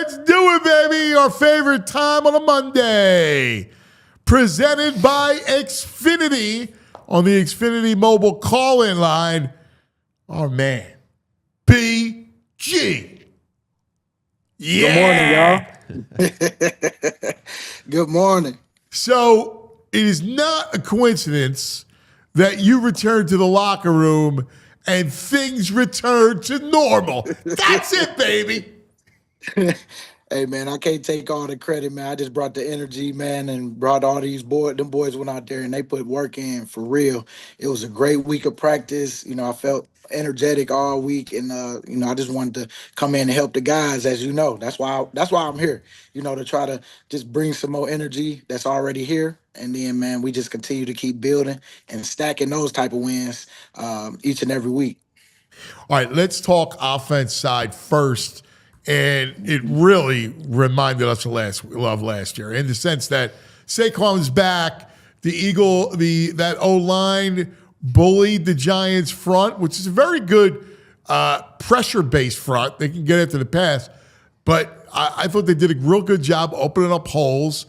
Let's do it, baby. Our favorite time on a Monday. Presented by Xfinity on the Xfinity mobile call-in line. Our man, BG. Yeah. Good morning, y'all. Good morning. So it is not a coincidence that you returned to the locker room and things returned to normal. That's it, baby. Hey man, I can't take all the credit, man. I just brought the energy, man, and brought all these boys. Them boys went out there and they put work in for real. It was a great week of practice. I felt energetic all week, and I just wanted to come in and help the guys, as you know. That's why I'm here. To try to just bring some more energy that's already here, and then man, we just continue to keep building and stacking those type of wins each and every week. All right, let's talk offense side first. And it really reminded us of last year in the sense that Saquon's back. That O-line bullied the Giants front, which is a very good pressure-based front. They can get after the pass. But I thought they did a real good job opening up holes.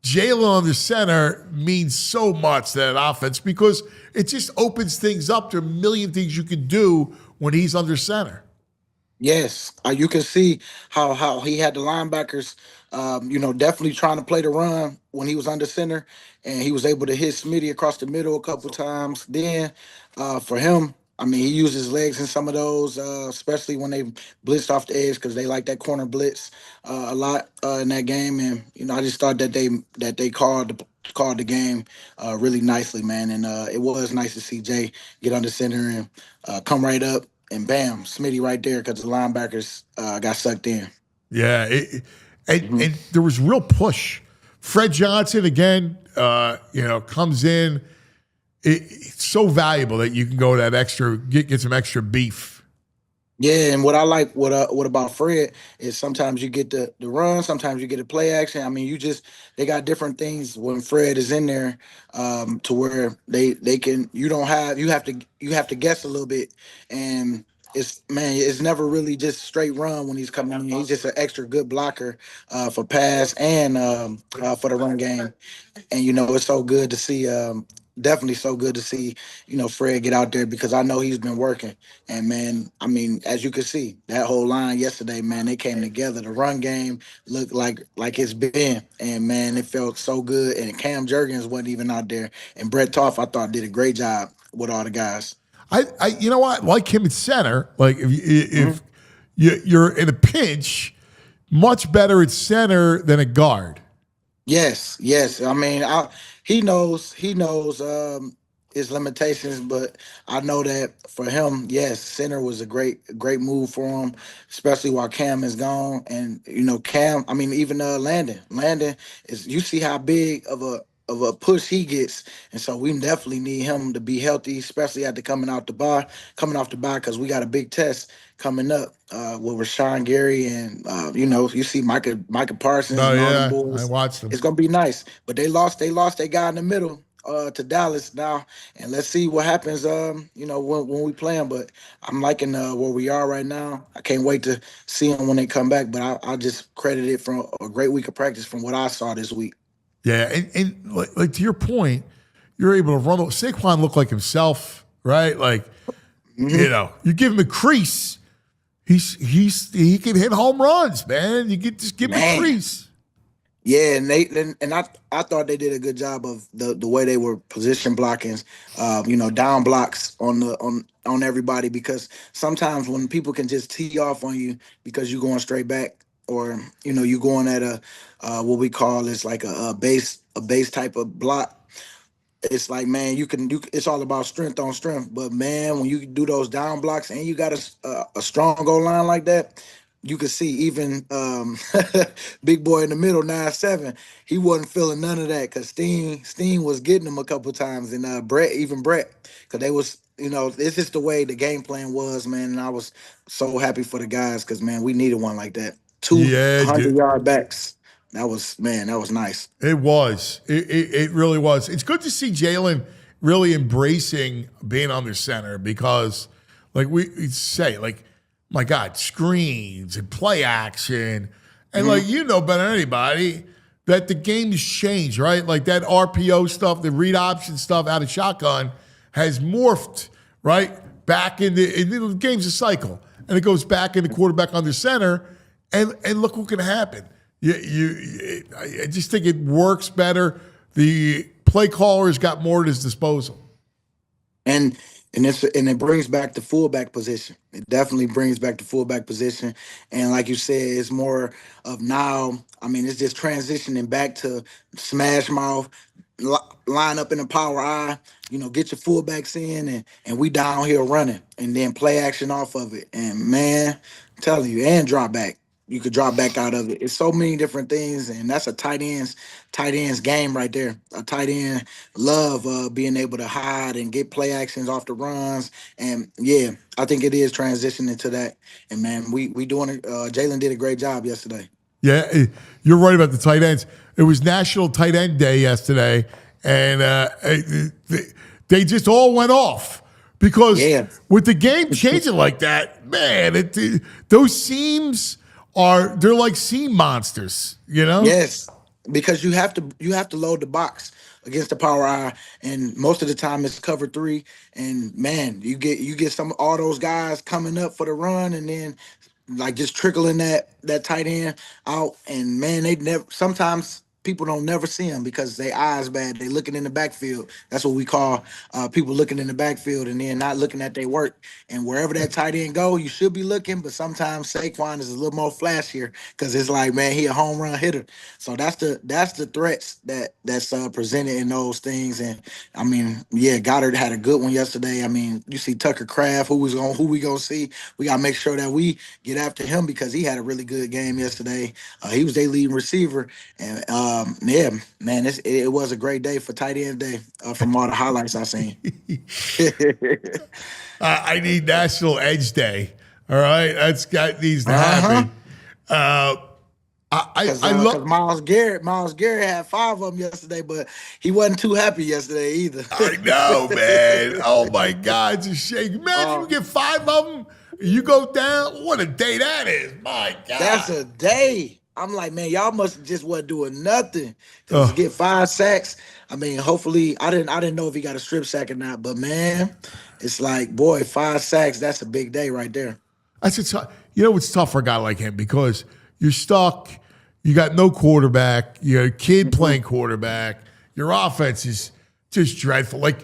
Jalen on the center means so much to that offense because it just opens things up to a million things you can do when he's under center. Yes, you can see how he had the linebackers, definitely trying to play the run when he was under center, and he was able to hit Smitty across the middle a couple times. Then, for him, I mean, he used his legs in some of those, especially when they blitzed off the edge because they like that corner blitz a lot in that game. And I just thought that they called the game really nicely, man. And it was nice to see Jay get under center and come right up. And bam, Smitty right there because the linebackers got sucked in. Yeah, and there was real push. Fred Johnson again, comes in. It's so valuable that you can go that extra, get some extra beef. Yeah, and what I like, what about Fred is sometimes you get the run, sometimes you get a play action. I mean, they got different things when Fred is in there, to where they can you have to guess a little bit, and it's never really just straight run when he's coming in. He's just an extra good blocker for pass and for the run game, and it's so good to see. Definitely so good to see, Fred get out there because I know he's been working. And man, I mean, as you can see, that whole line yesterday, man, they came together. The run game looked like it's been, and man, it felt so good. And Cam Jurgens wasn't even out there, and Brett Toff, I thought, did a great job with all the guys. You know what? Like him at center. Like if you're in a pinch, much better at center than a guard. Yes. I mean, he knows his limitations, but I know that for him, yes, center was a great move for him, especially while Cam is gone. And Cam, I mean, even Landon is. You see how big of a push he gets, and so we definitely need him to be healthy, especially after coming off the bye, because we got a big test coming up with Rashawn Gary and you see Micah Parsons Oh and all yeah, them I boys. watched them. It's gonna be nice, but they lost their guy in the middle to Dallas now, and let's see what happens. When we play them, but I'm liking where we are right now. I can't wait to see them when they come back. But I just credit it from a great week of practice from what I saw this week. Yeah, and like to your point, you're able to run. Saquon looked like himself, right? Like, you give him a crease, he can hit home runs, man. You get just give him a crease. Yeah, and I thought they did a good job of the way they were position blocking, down blocks on everybody, because sometimes when people can just tee off on you because you're going straight back, or you going at a what we call is like a base type of block. It's like, man, it's all about strength on strength. But man, when you do those down blocks and you got a strong goal line like that, you can see even big boy in the middle, 9'7", he wasn't feeling none of that because Steen was getting him a couple times, and Brett, because they was, it's just the way the game plan was, man. And I was so happy for the guys because, man, we needed one like that. Yeah, 200-yard backs. That was nice. It was. It really was. It's good to see Jalen really embracing being under center because, like we say, like, my God, screens and play action And like you know better than anybody that the game's changed, right? Like that RPO stuff, the read option stuff out of shotgun has morphed, right? Back in the game's a cycle. And it goes back in the quarterback under center. And look what can happen. I just think it works better. The play caller's got more at his disposal. And it brings back the fullback position. It definitely brings back the fullback position. And like you said, it's more of now. I mean, it's just transitioning back to smash mouth, line up in the power eye. Get your fullbacks in, and we down here running, and then play action off of it. And man, I'm telling you, and drop back. You could drop back out of it. It's so many different things, and that's a tight end's game right there. A tight end love being able to hide and get play actions off the runs, and yeah, I think it is transitioning to that. And man, we doing it. Jalen did a great job yesterday. Yeah, you're right about the tight ends. It was National Tight End Day yesterday, and they just all went off because with the game changing like that, man, those seams they're like seam monsters, you know? Yes, because you have to load the box against the power eye, and most of the time it's cover three. And man, you get all those guys coming up for the run, and then like just trickling that tight end out. And man, they never sometimes people don't never see them because their eyes bad. They looking in the backfield. That's what we call people looking in the backfield and then not looking at their work. And wherever that tight end go, you should be looking. But sometimes Saquon is a little more flashier because it's like, man, he a home run hitter. So that's the threats that's presented in those things. And I mean, yeah, Goddard had a good one yesterday. I mean, you see Tucker Kraft, who we gonna see. We gotta make sure that we get after him because he had a really good game yesterday. He was their leading receiver, and yeah, man, it was a great day for tight end day from all the highlights I seen. I need National Edge Day. All right, that needs to happen. I love Miles Garrett. Miles Garrett had 5 of them yesterday, but he wasn't too happy yesterday either. I know, man. Oh my God, it's a shame. Imagine you get 5 of them, you go down. What a day that is! My God, that's a day. I'm like, man, y'all must just wasn't doing nothing to get 5 sacks. I mean, hopefully, I didn't know if he got a strip sack or not, but man, it's like, boy, 5 sacks. That's a big day right there. It's tough for a guy like him because you're stuck. You got no quarterback. You got a kid playing quarterback. Your offense is just dreadful. Like,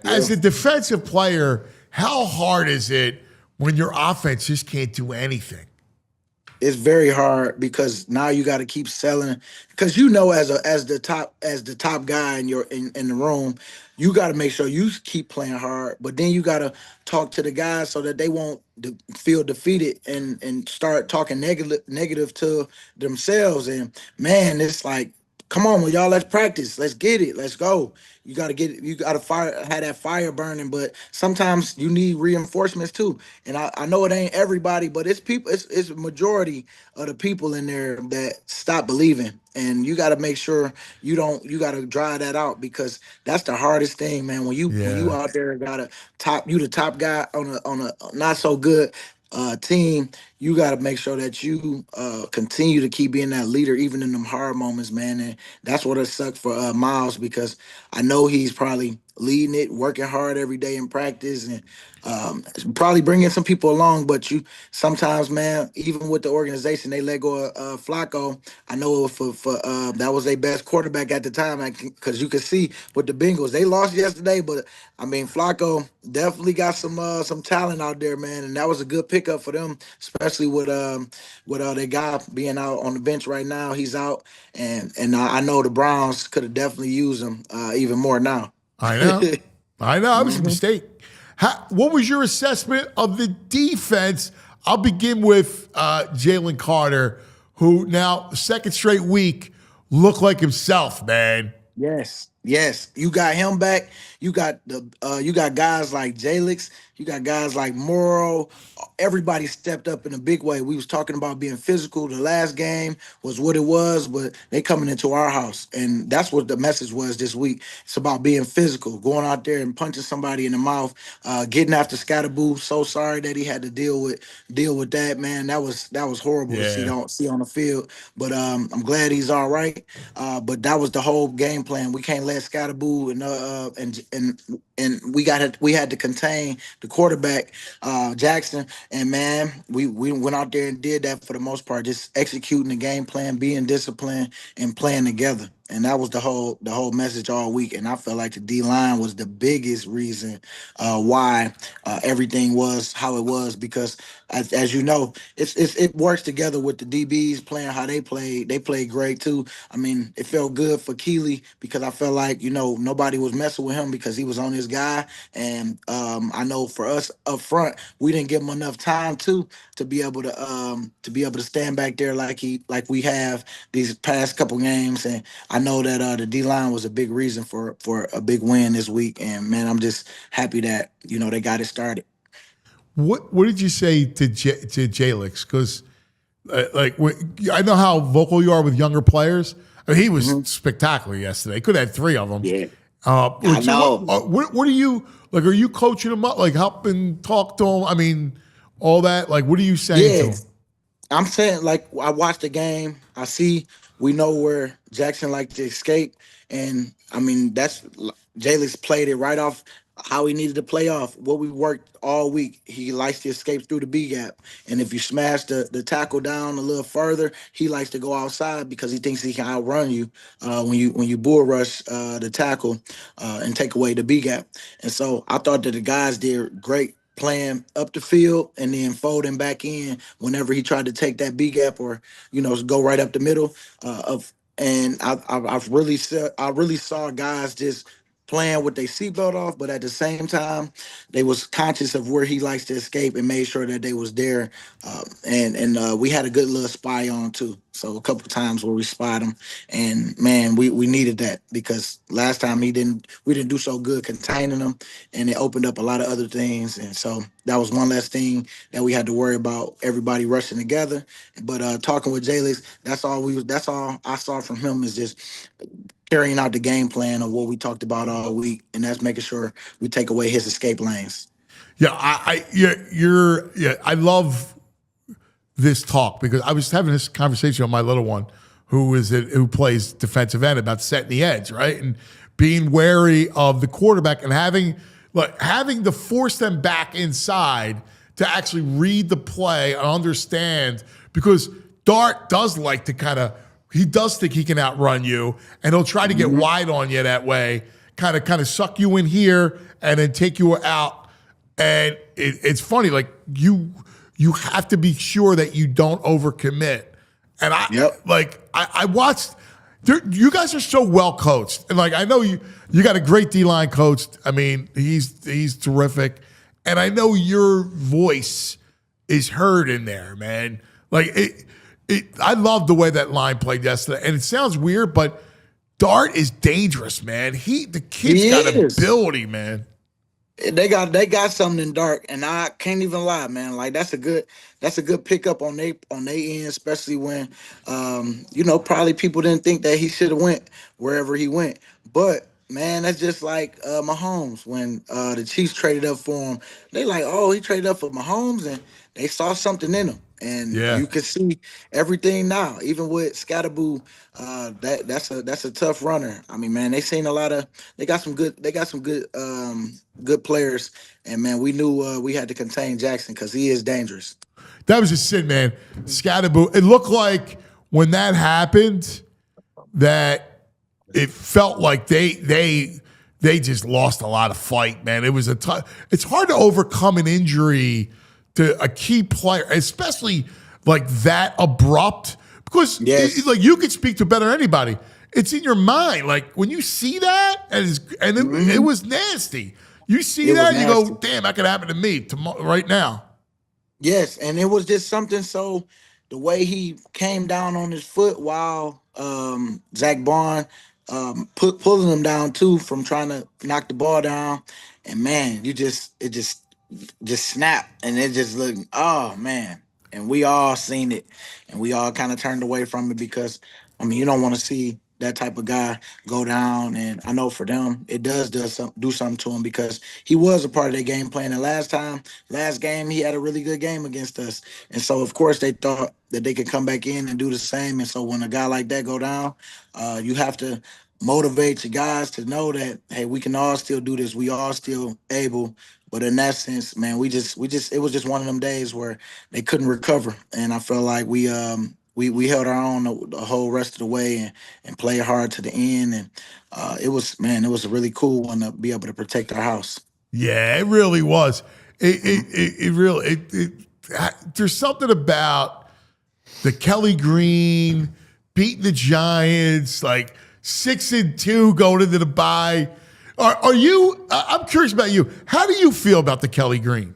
as a defensive player, how hard is it when your offense just can't do anything? It's very hard because now you got to keep selling because as the top guy in the room, you got to make sure you keep playing hard, but then you got to talk to the guys so that they won't feel defeated and start talking negative to themselves. And man, it's like, come on, y'all, let's practice, let's get it, let's go. You got to have that fire burning, but sometimes you need reinforcements too. And I know it ain't everybody, but it's people, it's a majority of the people in there that stop believing. And you got to make sure you got to dry that out because that's the hardest thing, man. When you out there you the top guy on a not so good team, you got to make sure that you continue to keep being that leader even in them hard moments, man. And that's what it sucked for Miles because I know he's probably leading it, working hard every day in practice, and probably bringing some people along. But you sometimes, man, even with the organization, they let go of Flacco. I know for that was their best quarterback at the time because you could see with the Bengals, they lost yesterday, but I mean Flacco definitely got some talent out there, man, and that was a good pickup for them, especially with their guy being out on the bench right now. He's out, and I know the Browns could have definitely used him even more now. I know. It was a mistake. What was your assessment of the defense? I'll begin with Jalen Carter, who now second straight week looked like himself, man. Yes. Yes, you got him back. You got guys like Jalix. You got guys like Morrow. Everybody stepped up in a big way. We was talking about being physical. The last game was what it was, but they coming into our house, and that's what the message was this week. It's about being physical, going out there and punching somebody in the mouth, getting after Scatterboo. So sorry that he had to deal with that, man. That was horrible to Yeah. see on the field. But I'm glad he's all right. But that was the whole game plan. We can't let Scatterboo and we had to contain the quarterback Jackson. And man, we went out there and did that for the most part, just executing the game plan, being disciplined, and playing together. And that was the whole message all week. And I felt like the D line was the biggest reason why everything was how it was, because as you know, it works together with the DBs playing how they played. They played great too. I mean, it felt good for Keeley because I felt like, nobody was messing with him because he was on his guy. And I know for us up front, we didn't give him enough time to be able to stand back there like we have these past couple games. And I know that the D line was a big reason for a big win this week. And man, I'm just happy that they got it started. What did you say to Jalix? Because I know how vocal you are with younger players. I mean, he was Mhm. spectacular yesterday. Could have had three of them. Yeah, I So know. what are you like? Are you coaching him up? Like helping talk to him? I mean, all that. Like, what are you saying to Yeah, him? I'm saying, like, I watched the game. I see we know where Jackson liked to escape, and I mean that's Jalen played it right off how he needed to play off what we worked all week. He likes to escape through the B gap, and if you smash the tackle down a little further, he likes to go outside because he thinks he can outrun you when you bull rush the tackle and take away the B gap. And so I thought that the guys did great playing up the field and then folding back in whenever he tried to take that B gap or go right up the middle of. And I really saw guys just playing with their seatbelt off, but at the same time, they was conscious of where he likes to escape and made sure that they was there. And we had a good little spy on too. So a couple times where we spied him, and man, we needed that because last time we didn't do so good containing him, and it opened up a lot of other things. And so that was one less thing that we had to worry about. Everybody rushing together, but talking with Jalen, that's all I saw from him is just carrying out the game plan of what we talked about all week, and that's making sure we take away his escape lanes. Yeah, yeah. I love this talk because I was having this conversation with my little one who plays defensive end about setting the edge, right? And being wary of the quarterback and having to force them back inside to actually read the play and understand because Dart does like to he does think he can outrun you and he'll try to get Mhm. wide on you that way, kind of suck you in here and then take you out. And it's funny, like you have to be sure that you don't overcommit. And Yep. I watched. You guys are so well coached, and like I know you got a great D line coach. I mean, he's terrific, and I know your voice is heard in there, man. Like I love the way that line played yesterday, and it sounds weird, but Dart is dangerous, man. The kid's He got is. ability, man. They got something in Dark, and I can't even lie, man. Like that's a good pickup on they end, especially when probably people didn't think that he should have went wherever he went. But man, that's just like Mahomes when the Chiefs traded up for him. They like, oh, he traded up for Mahomes, and they saw something in him. And Yeah. you can see everything now, even with Scatterboo. That's a tough runner. I mean, man, they got some good players, and man, we knew we had to contain Jackson because he is dangerous. That was a sin, man. Scatterboo. It looked like when that happened that it felt like they just lost a lot of fight, man. It was a tough. It's hard to overcome an injury to a key player, especially like that abrupt, because Yes. like you could speak to better anybody. It's in your mind. Like when you see that, it Hmm. was nasty. You see It was that, you go, nasty. damn, that could happen to me tomorrow, right now. Yes, and it was just something. So the way he came down on his foot while Zach Bond pulling them down too from trying to knock the ball down, and man, it just snapped, and it just looked, oh man, and we all seen it, and we all kind of turned away from it because I mean you don't want to see that type of guy go down, and I know for them it do something to him because he was a part of their game plan. And last game he had a really good game against us, and so of course they thought that they could come back in and do the same. And so when a guy like that go down, you have to motivate your guys to know that hey, we can all still do this. We all still able. But in that sense, man, we just it was just one of them days where they couldn't recover, and I felt like we held our own the whole rest of the way and played hard to the end, and it was a really cool one to be able to protect our house. Yeah, it really was. It really there's something about the Kelly Green beating the Giants, like 6-2 going into the bye. Are you? I'm curious about you. How do you feel about the Kelly Green?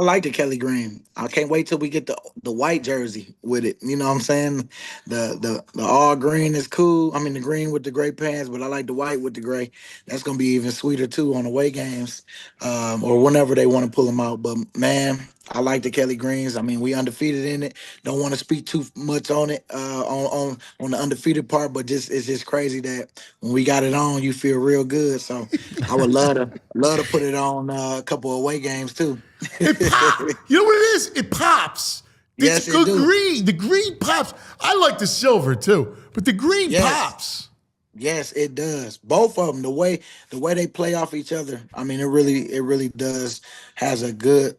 I like the Kelly Green. I can't wait till we get the white jersey with it. You know what I'm saying? The all green is cool. I mean the green with the gray pants, but I like the white with the gray. That's gonna be even sweeter too on away games, or whenever they want to pull them out. But man, I like the Kelly Greens. I mean we undefeated in it. Don't want to speak too much on it, on the undefeated part, but just it's just crazy that when we got it on, you feel real good. So I would love to put it on a couple of away games too. It pop. You know what it is? It pops. It's Yes, it good do. green. The green pops. I like the silver too, but the green Yes, pops. yes, it does. Both of them, the way they play off each other. I mean, it really does has a good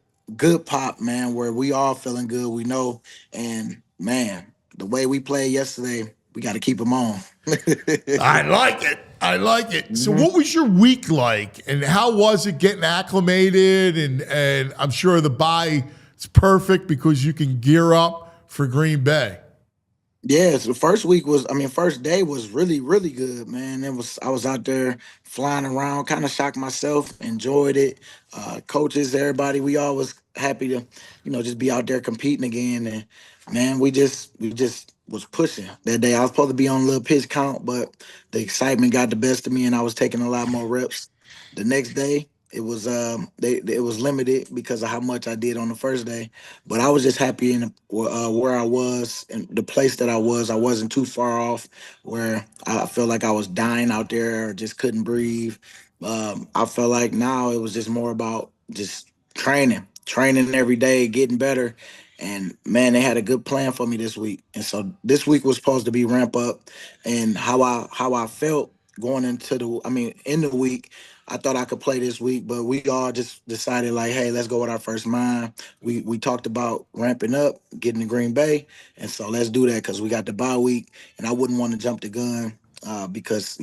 pop, man. Where we all feeling good, we know, and man, the way we played yesterday, we got to keep them on. I like it. I like it. So, Mhm. what was your week like, and how was it getting acclimated? And I'm sure the bye is perfect because you can gear up for Green Bay. Yes, the first week was, I mean, first day was really, really good, man. I was out there flying around, kind of shocked myself, enjoyed it. Coaches, everybody, we all was happy to, just be out there competing again. And man, we just was pushing that day. I was supposed to be on a little pitch count, but the excitement got the best of me, and I was taking a lot more reps. The next day, it was limited because of how much I did on the first day, but I was just happy in where I was and the place that I was. I wasn't too far off where I felt like I was dying out there or just couldn't breathe. I felt like now it was just more about just training every day, getting better. And man, they had a good plan for me this week. And so this week was supposed to be ramp up, and how I felt going into I mean, in the week. I thought I could play this week, but we all just decided like, hey, let's go with our first mind. We talked about ramping up, getting to Green Bay, and so let's do that because we got the bye week, and I wouldn't want to jump the gun because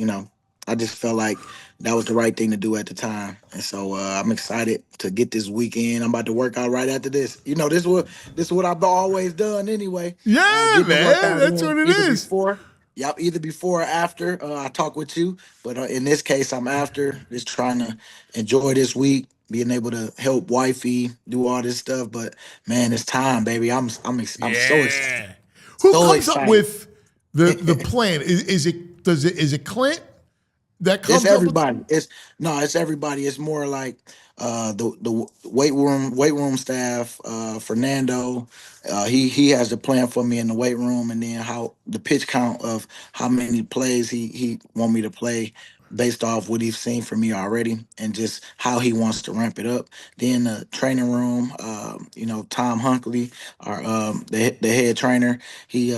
I just felt like that was the right thing to do at the time, and so I'm excited to get this weekend. I'm about to work out right after this. This is what I've always done anyway. Yeah, Getting the man, workout that's in what it either is. before. Yep, either before or after I talk with you. But in this case, I'm after, just trying to enjoy this week, being able to help wifey do all this stuff. But man, it's time, baby. I'm so excited, Yeah. Who so comes up excited. with the plan? Is it Clint that It's comes up with? everybody. It's no, it's everybody. It's more like the weight room staff. Fernando, he has the plan for me in the weight room, and then how the pitch count of how many plays he want me to play based off what he's seen from me already, and just how he wants to ramp it up. Then the training room, Tom Hunkley, our the head trainer, he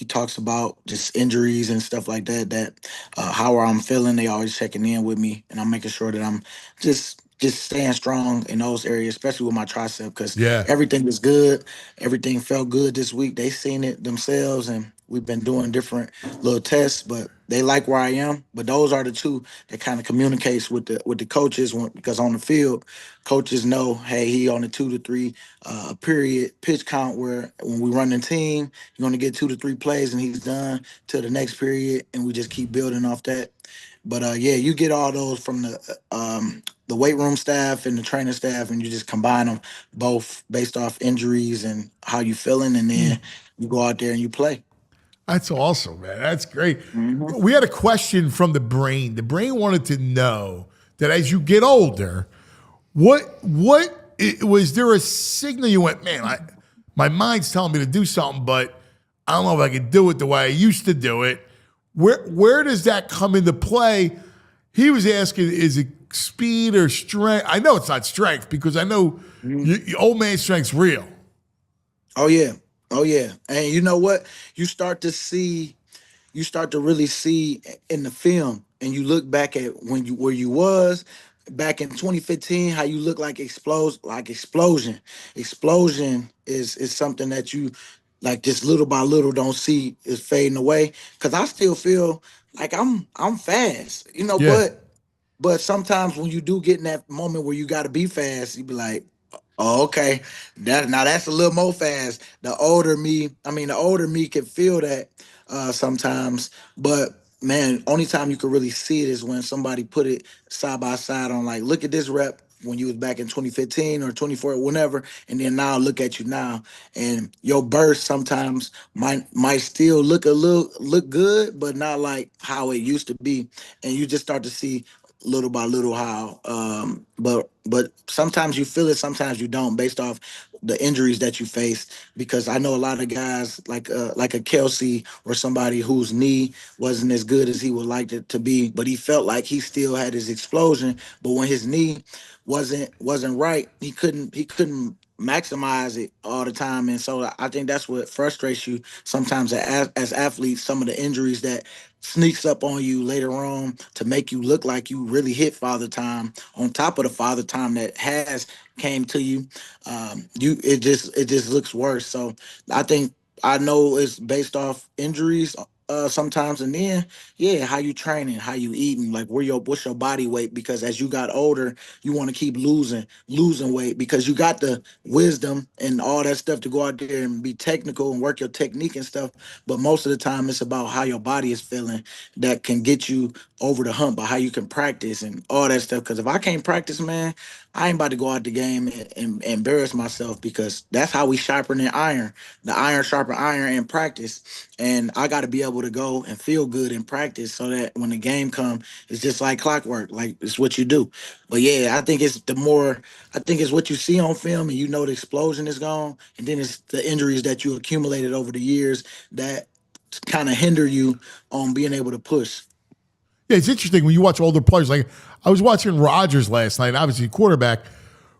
talks about just injuries and stuff like that. How I'm feeling. They always checking in with me, and I'm making sure that I'm just staying strong in those areas, especially with my tricep, because Yeah. everything is good. Everything felt good this week. They seen it themselves, and we've been doing different little tests, but they like where I am. But those are the two that kind of communicates with the coaches because on the field, coaches know, hey, he on the 2 to 3 period pitch count where when we run the team, you're going to get 2 to 3 plays and he's done to the next period, and we just keep building off that. But yeah, you get all those from the weight room staff and the training staff, and you just combine them both based off injuries and how you feeling, and then you go out there and you play. That's awesome, man. That's great. Hmm. We had a question from the brain. The brain wanted to know that as you get older, was there a signal you went, man, my mind's telling me to do something, but I don't know if I can do it the way I used to do it. Where does that come into play? He was asking, is it speed or strength? I know it's not strength because I know old man strength's real. Oh yeah, oh yeah, and you know what? You start to see you start to really see in the film, and you look back at when you where you was back in 2015, how you look like explosion is something that you like just little by little don't see is fading away. Because I still feel like I'm fast, Yeah. but sometimes when you do get in that moment where you got to be fast, you be like, "Oh, okay, that's a little more fast." The older me can feel that sometimes, but man, only time you can really see it is when somebody put it side by side on like, look at this rep when you was back in 2015 or 24, whenever, and then now look at you now, and your burst sometimes might still look good, but not like how it used to be, and you just start to see little by little how but sometimes you feel it, sometimes you don't, based off the injuries that you face, because I know a lot of guys like a Kelsey or somebody whose knee wasn't as good as he would like it to be, but he felt like he still had his explosion, but when his knee wasn't right, he couldn't maximize it all the time. And so I think that's what frustrates you sometimes as athletes, some of the injuries that sneaks up on you later on to make you look like you really hit father time on top of the father time that has came to you. You it just looks worse. So I think I know it's based off injuries sometimes, and then yeah, how you training, how you eating, like what's your body weight, because as you got older, you want to keep losing weight because you got the wisdom and all that stuff to go out there and be technical and work your technique and stuff, but most of the time it's about how your body is feeling that can get you over the hump, by how you can practice and all that stuff. Because if I can't practice, man, I ain't about to go out the game and embarrass myself, because that's how we sharpen the iron. The iron sharpen iron in practice. And I got to be able to go and feel good in practice so that when the game come, it's just like clockwork, like it's what you do. But yeah, I think it's what you see on film, and you know the explosion is gone, and then it's the injuries that you accumulated over the years that kind of hinder you on being able to push. Yeah, it's interesting when you watch older players. Like I was watching Rodgers last night, obviously quarterback,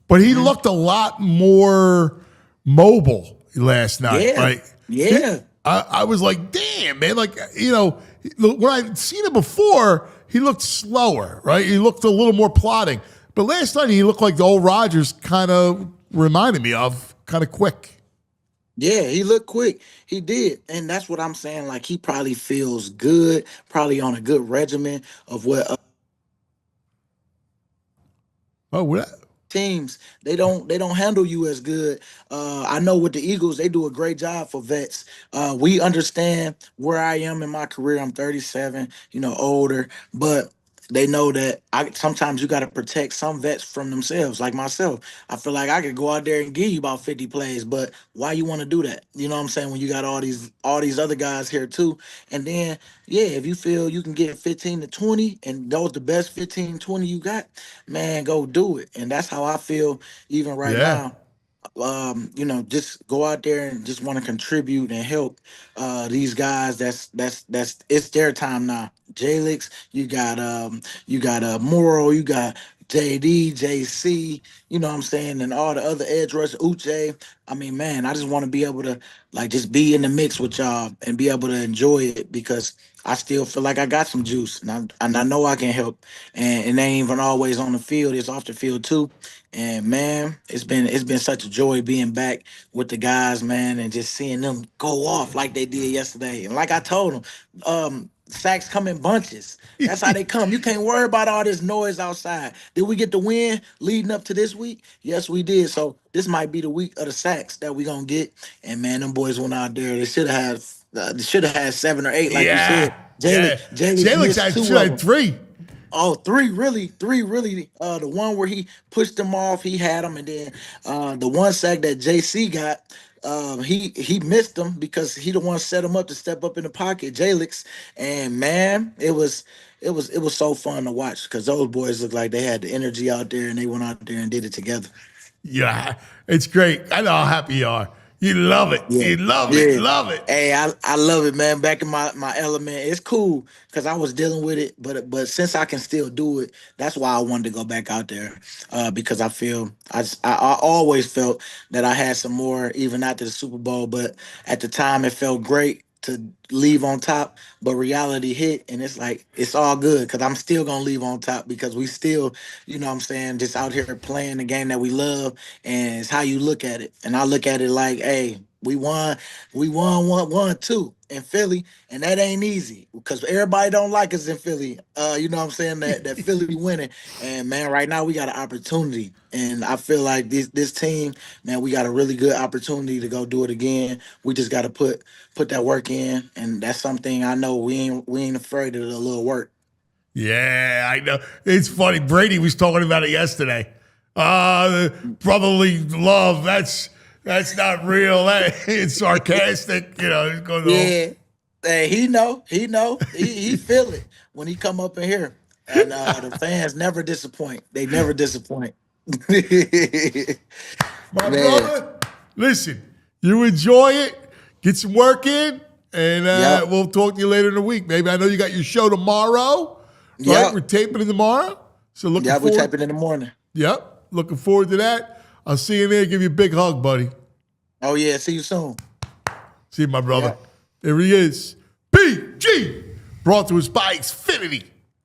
but he Mhm. looked a lot more mobile last night. Yeah, Like yeah, I was like, damn, man. Like when I'd seen him before, he looked slower, right? He looked a little more plodding. But last night he looked like the old Rodgers kind of reminded me of, kind of quick. yeah. He looked quick. He did, and that's what I'm saying. Like he probably feels good, probably on a good regimen of what Oh, what? teams they don't handle you as good. I know with the Eagles they do a great job for vets. We understand where I am in my career. I'm 37, older, but they know that I sometimes you got to protect some vets from themselves, like myself. I feel like I could go out there and give you about 50 plays, but why you want to do that? You know what I'm saying? When you got all these other guys here too, and then yeah, if you feel you can get 15 to 20 and those the best 15 20 you got, man, go do it. And that's how I feel even right Yeah. now. Just go out there and just want to contribute and help these guys. That's it's their time now. Jalix, you got Moral, you got JD, JC, you know what I'm saying, and all the other edge rushers, Uche. I mean, man, I just want to be able to like just be in the mix with y'all and be able to enjoy it, because I still feel like I got some juice, and I know I can help. And it ain't even always on the field; it's off the field too. And man, it's been such a joy being back with the guys, man, and just seeing them go off like they did yesterday. And like I told them, sacks come in bunches. That's how they come. You can't worry about all this noise outside. Did we get the win leading up to this week? Yes, we did. So this might be the week of the sacks that we gonna get. And man, them boys went out there. They should have had 7 or 8, like you said. Yeah. Jalen Yeah. Jalen Jalen missed had, two should of have them. three. Oh, three really. The one where he pushed him off, he had him, and then the one sack that JC got. he missed him because he the one set him up to step up in the pocket, Jalix. And man, it was so fun to watch because those boys looked like they had the energy out there and they went out there and did it together. Yeah, it's great. I know how happy you are. You love it. Yeah. You love it. Yeah. Love it. Hey, I love it, man. Back in my element. It's cool because I was dealing with it, but since I can still do it, that's why I wanted to go back out there. Because I feel I always felt that I had some more even after the Super Bowl, but at the time it felt great to leave on top, but reality hit and it's like it's all good because I'm still gonna leave on top because we still, what I'm saying, just out here playing the game that we love, and it's how you look at it. And I look at it like, hey, we won one two in Philly, and that ain't easy because everybody don't like us in Philly. You know what I'm saying? That Philly winning. And man, right now we got an opportunity. And I feel like this team, man, we got a really good opportunity to go do it again. We just gotta put that work in. And that's something I know we ain't afraid of the little work. Yeah, I know. It's funny. Brady was talking about it yesterday. Brotherly love. That's not real. It's sarcastic. It goes on. Yeah. Hey, he feel it when he come up in here. And the fans never disappoint. They never disappoint. My Man. brother, listen, you enjoy it, get some work in, and Yep. we'll talk to you later in the week. Maybe I know you got your show tomorrow, right? Yep. We're taping it tomorrow. So looking Yeah, we forward. type it in the morning. Yep, looking forward to that. I'll see you there. Give you a big hug, buddy. Oh yeah, see you soon. See you, my brother. Yep. There he is. PG, brought to us by Xfinity.